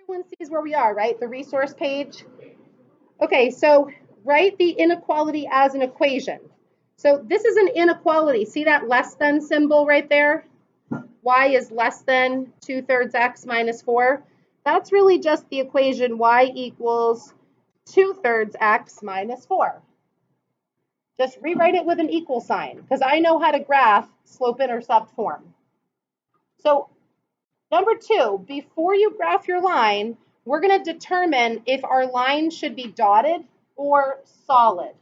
Everyone sees where we are, right? The resource page. Okay, so write the inequality as an equation. So this is an inequality. See that less than symbol right there? Y is less than 2/3 x minus 4. That's really just the equation y equals 2/3 x minus 4. Just rewrite it with an equal sign because I know how to graph slope-intercept form. So number 2, before you graph your line, we're going to determine if our line should be dotted or solid.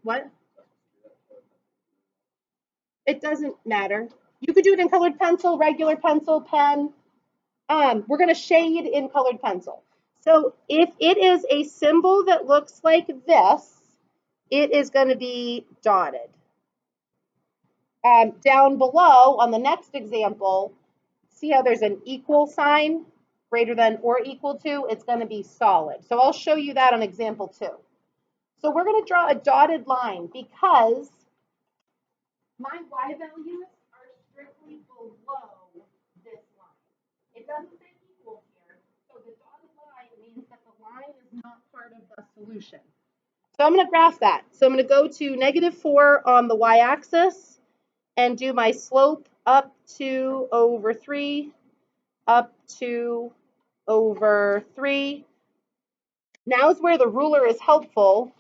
What? It doesn't matter. You could do it in colored pencil, regular pencil, pen. We're going to shade in colored pencil. So if it is a symbol that looks like this, it is going to be dotted. Down below on the next example, see how there's an equal sign, greater than or equal to, it's going to be solid. So I'll show you that on example 2. So we're going to draw a dotted line because my y values are strictly below this line. It doesn't say equal here, so the dotted line means that the line is not part of the solution. So I'm going to graph that. So I'm going to go to -4 on the y-axis and do my slope up 2 over 3, up 2 over 3. Now is where the ruler is helpful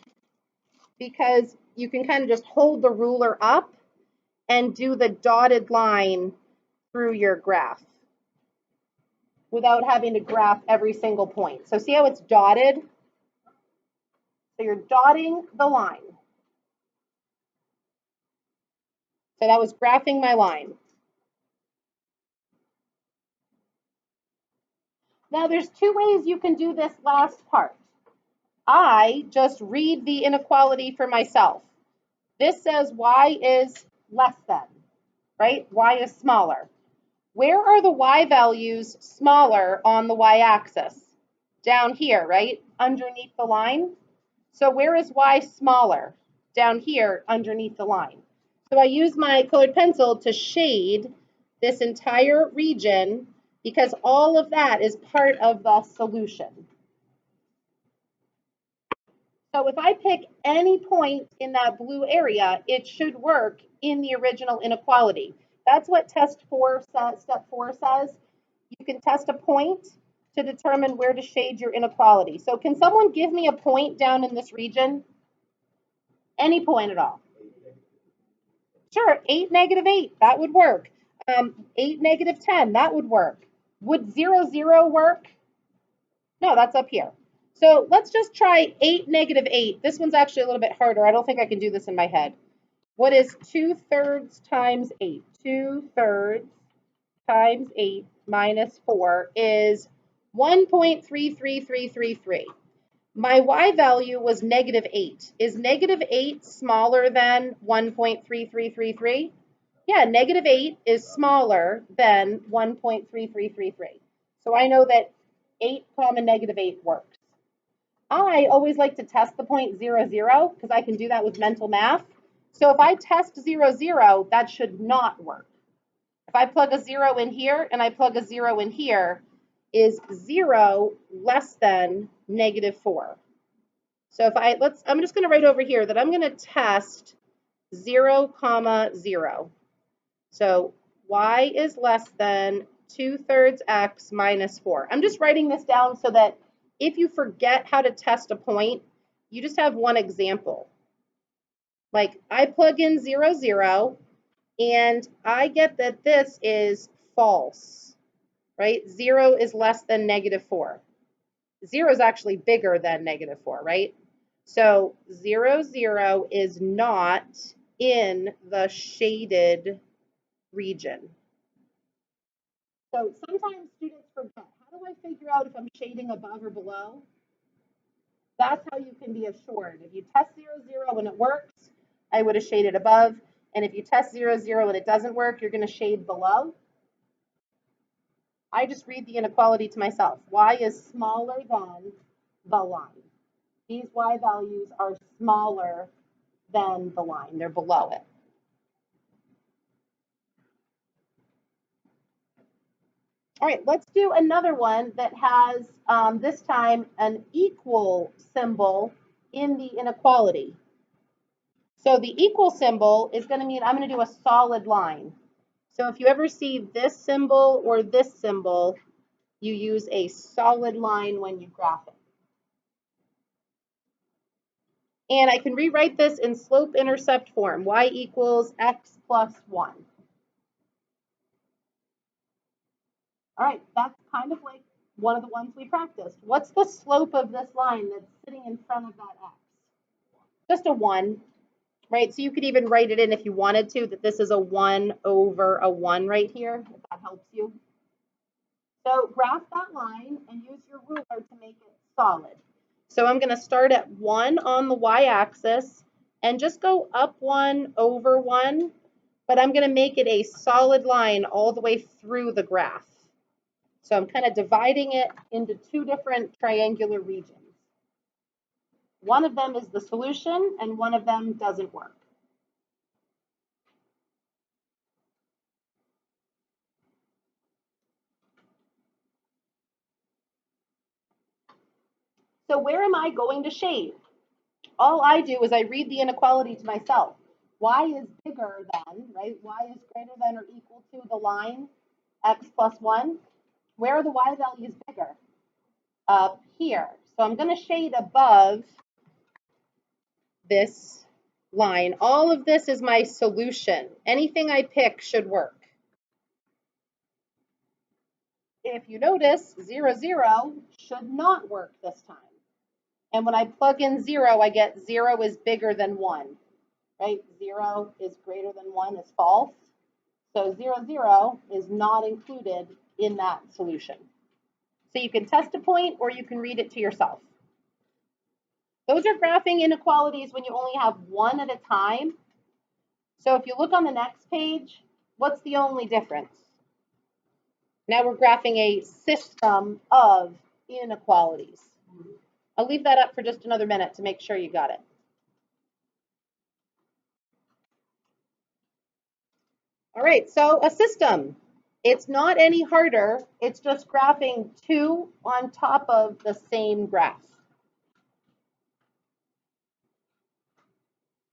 because you can kind of just hold the ruler up and do the dotted line through your graph without having to graph every single point. So see how it's dotted? So you're dotting the line. So that was graphing my line. Now there's 2 ways you can do this last part. I just read the inequality for myself. This says y is less than, right? Y is smaller. Where are the y values smaller on the y-axis? Down here, right? Underneath the line. So where is y smaller? Down here, underneath the line. So I use my colored pencil to shade this entire region because all of that is part of the solution. So if I pick any point in that blue area, it should work in the original inequality. That's what step 4 says. You can test a point to determine where to shade your inequality. So can someone give me a point down in this region? Any point at all? Sure, 8, -8, that would work. 8, -10, that would work. Would 0, 0 work? No, that's up here. So let's just try 8, -8. This one's actually a little bit harder. I don't think I can do this in my head. What is 2/3 times 8? 2/3 times 8 minus 4 is 1.33333. My y value was -8. Is -8 smaller than 1.3333? Yeah, -8 is smaller than 1.3333. So I know that 8, -8 works. I always like to test the point 0, 0 because I can do that with mental math. So if I test 0, 0, that should not work. If I plug a 0 in here and I plug a 0 in here, is 0 less than -4? So if I'm just going to write over here that I'm going to test 0, 0. So y is less than 2/3 x minus 4. I'm just writing this down so that if you forget how to test a point, you just have one example. Like I plug in 0, 0, and I get that this is false, right? 0 is less than -4. 0 is actually bigger than -4, right? So 0, 0 is not in the shaded region. So sometimes students forget, how do I figure out if I'm shading above or below? That's how you can be assured. If you test 0, 0 and it works, I would have shaded above. And if you test 0, 0 and it doesn't work, you're going to shade below. I just read the inequality to myself. Y is smaller than the line. These y values are smaller than the line. They're below it. All right, let's do another one that has this time an equal symbol in the inequality. So the equal symbol is going to mean I'm going to do a solid line. So if you ever see this symbol or this symbol, you use a solid line when you graph it. And I can rewrite this in slope-intercept form, y equals x plus 1. All right, that's kind of like one of the ones we practiced. What's the slope of this line that's sitting in front of that x? Just a 1, right? So you could even write it in if you wanted to, that this is a 1 over a 1 right here, if that helps you. So graph that line and use your ruler to make it solid. So I'm going to start at 1 on the y-axis and just go up 1 over 1, but I'm going to make it a solid line all the way through the graph. So I'm kind of dividing it into two different triangular regions. One of them is the solution and one of them doesn't work. So where am I going to shade? All I do is I read the inequality to myself. Y is bigger than, right? Y is greater than or equal to the line x plus 1. Where are the y values bigger? Up here. So I'm going to shade above this line. All of this is my solution. Anything I pick should work. If you notice, 0, 0 should not work this time. And when I plug in 0, I get 0 is bigger than 1, right? 0 is greater than 1 is false. So 0, 0 is not included in that solution. So you can test a point or you can read it to yourself. Those are graphing inequalities when you only have one at a time. So if you look on the next page, what's the only difference? Now we're graphing a system of inequalities. I'll leave that up for just another minute to make sure you got it. All right, so a system. It's not any harder. It's just graphing two on top of the same graph.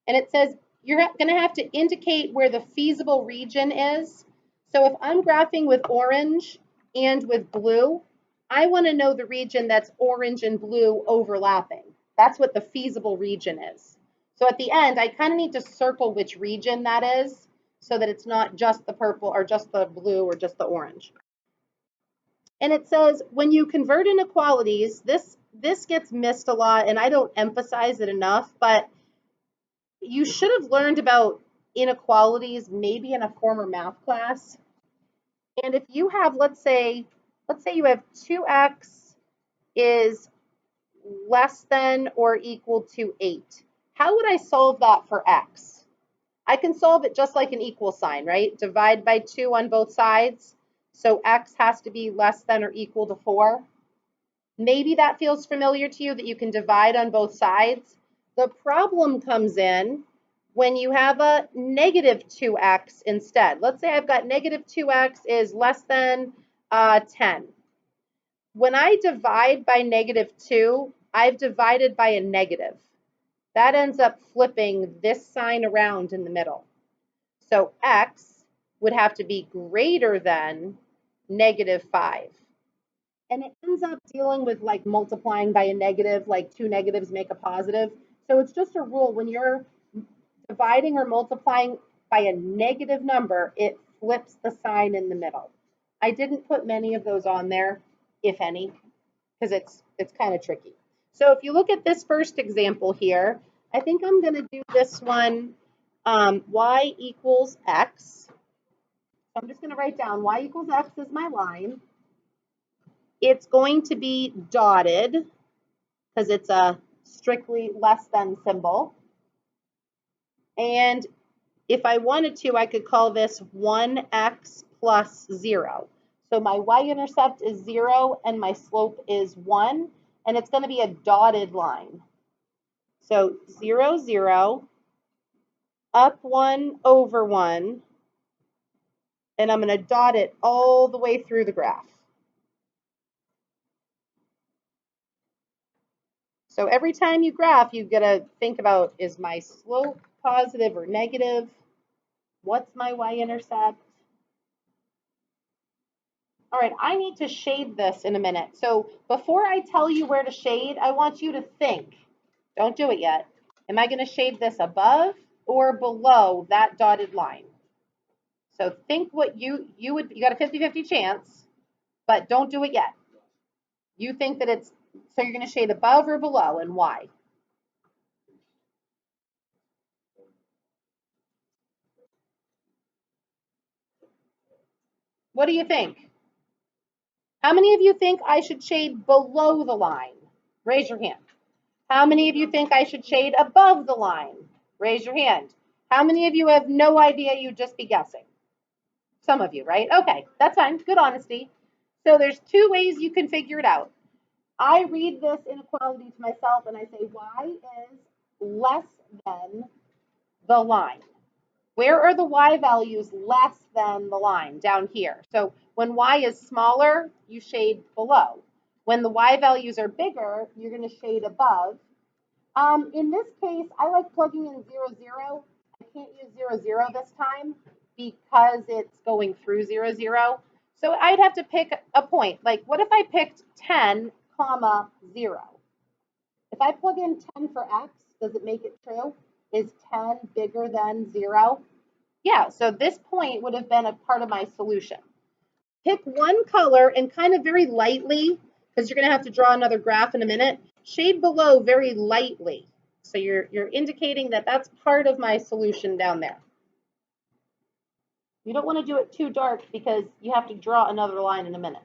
And it says you're going to have to indicate where the feasible region is. So if I'm graphing with orange and with blue, I want to know the region that's orange and blue overlapping. That's what the feasible region is. So at the end, I kind of need to circle which region that is so that it's not just the purple or just the blue or just the orange. And it says when you convert inequalities, this gets missed a lot, and I don't emphasize it enough, but you should have learned about inequalities maybe in a former math class. And if you have, let's say you have 2x is less than or equal to 8. How would I solve that for x? I can solve it just like an equal sign, right? Divide by 2 on both sides. So x has to be less than or equal to 4. Maybe that feels familiar to you that you can divide on both sides. The problem comes in when you have a negative 2x instead. Let's say I've got negative 2x is less than 10. When I divide by negative 2, I've divided by a negative. That ends up flipping this sign around in the middle. So x would have to be greater than negative 5. And it ends up dealing with like multiplying by a negative, like two negatives make a positive. So it's just a rule when you're dividing or multiplying by a negative number, it flips the sign in the middle. I didn't put many of those on there, if any, because it's kind of tricky. So if you look at this first example here, I think I'm going to do this one, y equals x. So I'm just going to write down y equals x is my line. It's going to be dotted because it's a strictly less than symbol. And if I wanted to, I could call this 1x plus 0. So my y-intercept is 0 and my slope is 1, and it's going to be a dotted line. So 0, 0, up 1 over 1, and I'm going to dot it all the way through the graph. So every time you graph, you got to think about, is my slope positive or negative? What's my y-intercept? All right, I need to shade this in a minute. So before I tell you where to shade, I want you to think. Don't do it yet. Am I going to shade this above or below that dotted line? So think what you got a 50-50 chance, but don't do it yet. You think that it's, so you're going to shade above or below, and why? What do you think? How many of you think I should shade below the line? Raise your hand. How many of you think I should shade above the line? Raise your hand. How many of you have no idea, you'd just be guessing? Some of you, right? Okay, that's fine. Good honesty. So there's two ways you can figure it out. I read this inequality to myself and I say y is less than the line. Where are the y values less than the line? Down here. So when y is smaller, you shade below. When the y values are bigger, you're going to shade above. In this case, I like plugging in 0, 0. I can't use 0, 0 this time because it's going through 0, 0. So I'd have to pick a point. Like, what if I picked 10, comma, 0? If I plug in 10 for x, does it make it true? Is 10 bigger than 0? Yeah, so this point would have been a part of my solution. Pick one color and kind of very lightly, because you're going to have to draw another graph in a minute, shade below very lightly. So you're indicating that that's part of my solution down there. You don't want to do it too dark because you have to draw another line in a minute.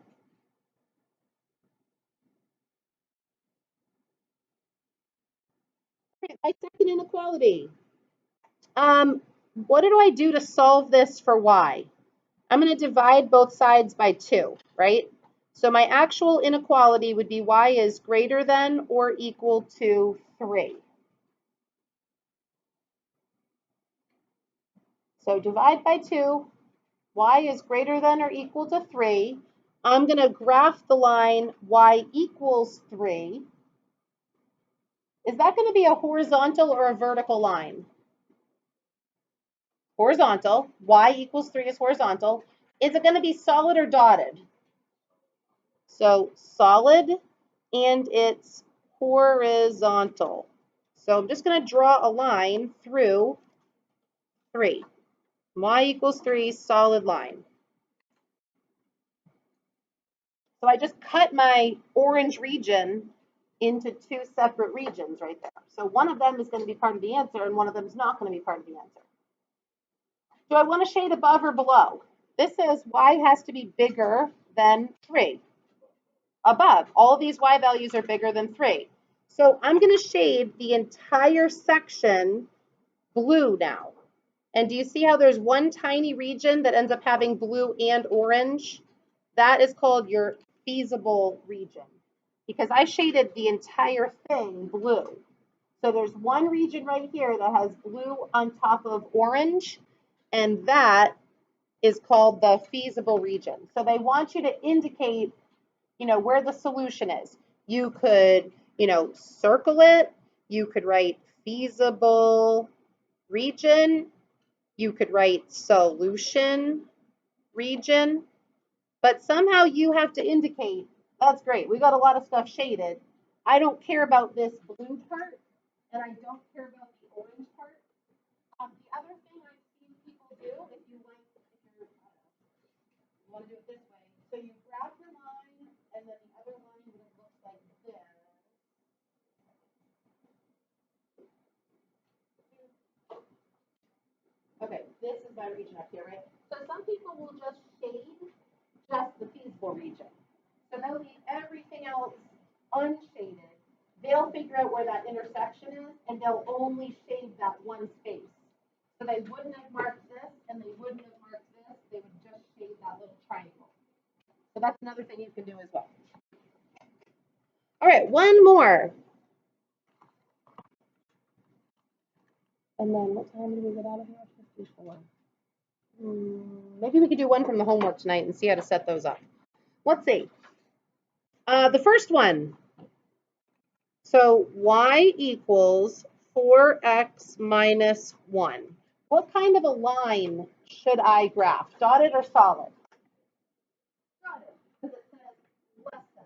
Okay, my second inequality. What do I do to solve this for y? I'm going to divide both sides by 2, right? So my actual inequality would be y is greater than or equal to 3. So divide by 2, y is greater than or equal to 3. I'm going to graph the line y equals 3. Is that going to be a horizontal or a vertical line? Horizontal. Y equals 3 is horizontal. Is it going to be solid or dotted? So solid, and it's horizontal. So I'm just going to draw a line through 3. Y equals 3, solid line. So I just cut my orange region into 2 separate regions right there. So one of them is going to be part of the answer, and one of them is not going to be part of the answer. Do I want to shade above or below? This says y has to be bigger than 3. Above. All of these y values are bigger than 3. So I'm going to shade the entire section blue now. And do you see how there's one tiny region that ends up having blue and orange? That is called your feasible region, because I shaded the entire thing blue. So there's one region right here that has blue on top of orange, and that is called the feasible region. So they want you to indicate, where the solution is. You could, circle it. You could write feasible region. You could write solution region. But somehow you have to indicate, that's great, we got a lot of stuff shaded. I don't care about this blue part, and I don't care about the orange part. The other thing I've seen people do, if you want to do it this way, so you grab your line, and then the other line would have looked like this. Okay, this is my region up here, right? So some people will just shade just the feasible region. So they'll leave everything else unshaded. They'll figure out where that intersection is, and they'll only shade that one space. So they wouldn't have marked this, and they wouldn't have marked this. They would just shade that little triangle. So that's another thing you can do as well. All right, one more. And then what time do we get out of here? 54. Maybe we could do one from the homework tonight and see how to set those up. Let's see. The first one. So y equals 4x minus 1. What kind of a line should I graph? Dotted or solid? Dotted, because it says less than.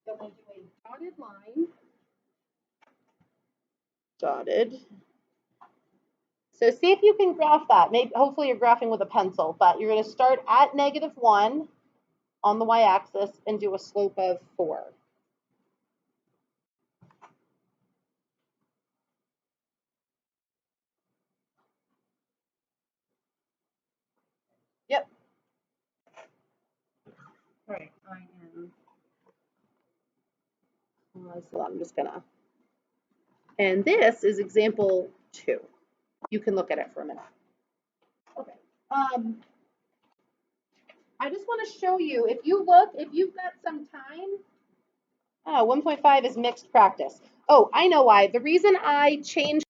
So I'm going to do a dotted line. Dotted. So see if you can graph that. Maybe, hopefully you're graphing with a pencil, but you're going to start at -1 on the y-axis and do a slope of 4. Yep. All right, I am. So I'm just gonna. And this is example 2. You can look at it for a minute. Okay. I just want to show you, if you look, if you've got some time, 1.5 is mixed practice. Oh, I know why. The reason I changed